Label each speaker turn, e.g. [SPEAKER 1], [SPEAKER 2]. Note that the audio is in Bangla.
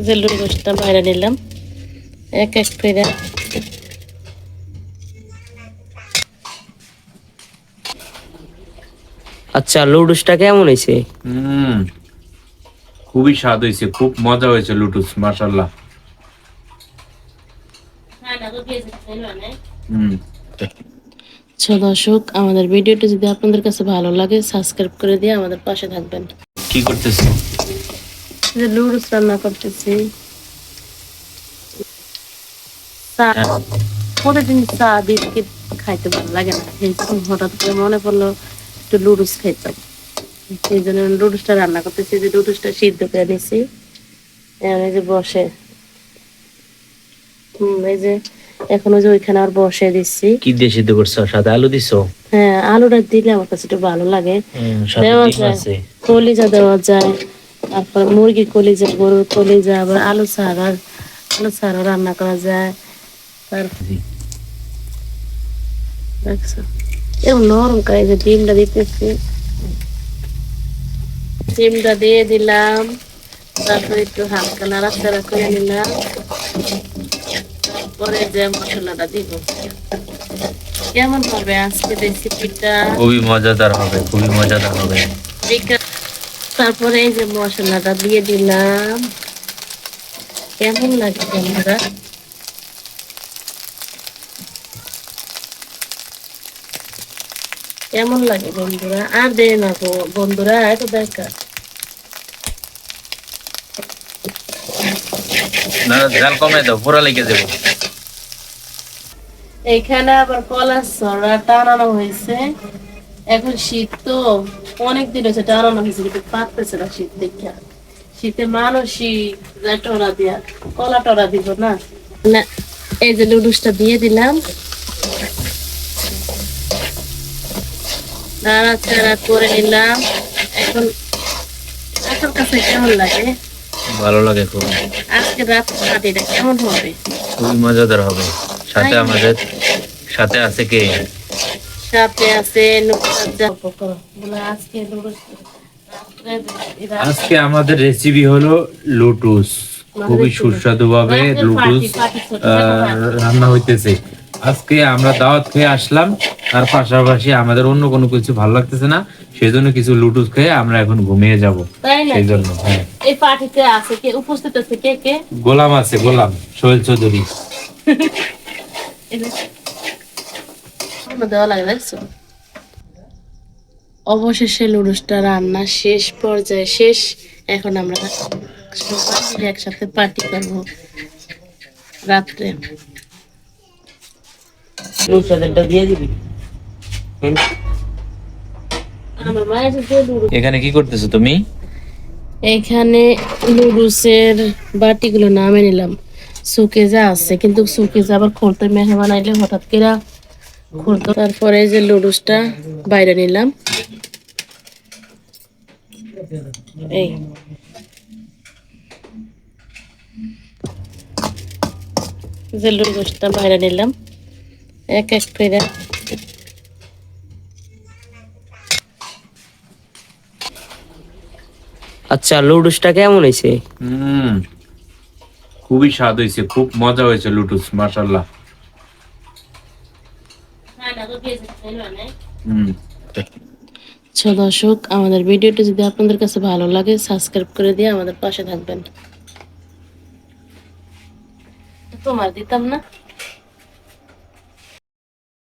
[SPEAKER 1] যে লুডুসটা বাইরে নিলাম এক এক করে।
[SPEAKER 2] আচ্ছা, লুডুসটা কেমন হয়েছে?
[SPEAKER 3] খুবই স্বাদ হয়েছে, খুব মজা হয়েছে লুডুস, মাশাআল্লাহ।
[SPEAKER 1] দর্শক, আমাদের ভিডিওটি যদি আপনাদের কাছে ভালো লাগে সাবস্ক্রাইব করে দিয়ে আমাদের পাশে থাকবেন।
[SPEAKER 3] কি করতেছো?
[SPEAKER 1] যে লুডুস রান্না করতেছি। প্রতিদিন চা বিস্কিট খাইতে ভালো লাগে না, এই জন্য হঠাৎ করে মনে পড়লো একটু লুডুস খাইতাম। সেই জন্য লুডুসটা রান্না করতেছি। যে লুডুসটা সিদ্ধ করে নিছি, এই যে বসে এই যে এখন ওই যে ওইখানে আর বসে দিচ্ছি।
[SPEAKER 2] কি দিয়ে সিদ্ধ করছো? সাথে আলু দিছো?
[SPEAKER 1] হ্যাঁ, আলুটা দিলে আমার কাছে একটু ভালো লাগে। দেওয়া যায়, কলিজা দেওয়া যায়, তারপর মুরগির কলিজা, গরুর কলিজা, আবার আলু ছাড়া রান্না করা যায়। দেখছো এরকম নরম করে যে ডিমটা দিতেছি, ডিমটা দিয়ে দিলাম, তারপর একটু হালকা নাড়াচাড়া করে নিলাম, তারপরে যে মশলাটা দিব। কেমন হবে আজকে রেসিপিটা?
[SPEAKER 3] খুবই মজাদার হবে, খুবই মজাদার হবে।
[SPEAKER 1] তারপরে এই যে মশলাটা দিয়ে দিলাম। কেমন লাগে বন্ধুরা? কেমন লাগে বন্ধুরা? আর দে না গো বন্ধুরা, এত দেখা
[SPEAKER 3] না, ঝাল কমাই দাও, পুরা লেগে যাবে।
[SPEAKER 1] এইখানে আবার কলার ছড়া টানানো হয়েছে। এখন শীত তো অনেকদিন হয়েছে টানানো হয়েছে, কিন্তু পাকতেছে না শীত দেখা। শীতে মানুষই টরা দিয়া কলা টরা দিব না। না, এই যে লুডুসটা দিয়ে দিলাম, নাড়াচাড়া করে নিলাম। এখন আপনার কাছে কেমন লাগে?
[SPEAKER 3] ভালো লাগে খুব।
[SPEAKER 1] আজকে রাত পার্টিটা কেমন হবে?
[SPEAKER 3] খুবই মজাদার হবে। সাথে আমাদের সাথে আছে কে?
[SPEAKER 1] সাথে আছে
[SPEAKER 3] আজকে আমাদের রেসিপি হলো লুটুস। খুবই সুস্বাদু ভাবে লুটুস রান্না হইতেছে। আজকে আমরা দাওয়াত খেয়ে আসলাম, তার পাশাপাশি আমাদের অন্য কোনো কিছু ভালো লাগতেছে না, সেই জন্য কিছু লুটুস খেয়ে আমরা এখন ঘুমিয়ে যাব। সেই জন্য
[SPEAKER 1] এই পার্টিতে আছে কে উপস্থিত আছে? কে কে?
[SPEAKER 3] গোলাম আছে, গোলাম সোহেল চৌধুরী।
[SPEAKER 1] দেওয়া লাগে দেখছো। অবশেষে লুডুসটা রান্না শেষ পর্যায়ে শেষ। এখন আমরা সবাই মিলে একসাথে পার্টি করবো রাত্রে।
[SPEAKER 2] দিয়ে দিবি।
[SPEAKER 1] আমার মায়ের সাথে
[SPEAKER 3] এখানে কি করতেছো তুমি?
[SPEAKER 1] এখানে লুডুসের বাটিগুলো নামে নিলাম। সুকেজা আছে, কিন্তু সুকেজা আবার খুলতে মেহমান আইলে হঠাৎ করে খুলতে। তারপরে যে লুডুসটা বাইরে নিলাম, এই যে লুডুসটা বাইরে নিলাম এক এক করে।
[SPEAKER 2] আচ্ছা, লুডুসটা কেমন হয়েছে?
[SPEAKER 3] খুবই স্বাদ হয়েছে, খুব মজা হয়েছে লুটুস, মাশাআল্লাহ।
[SPEAKER 1] দর্শক, আমাদের ভিডিওটি যদি আপনাদের কাছে ভালো লাগে সাবস্ক্রাইব করে দিয়ে আমাদের পাশে থাকবেন। তোমার দিতাম না।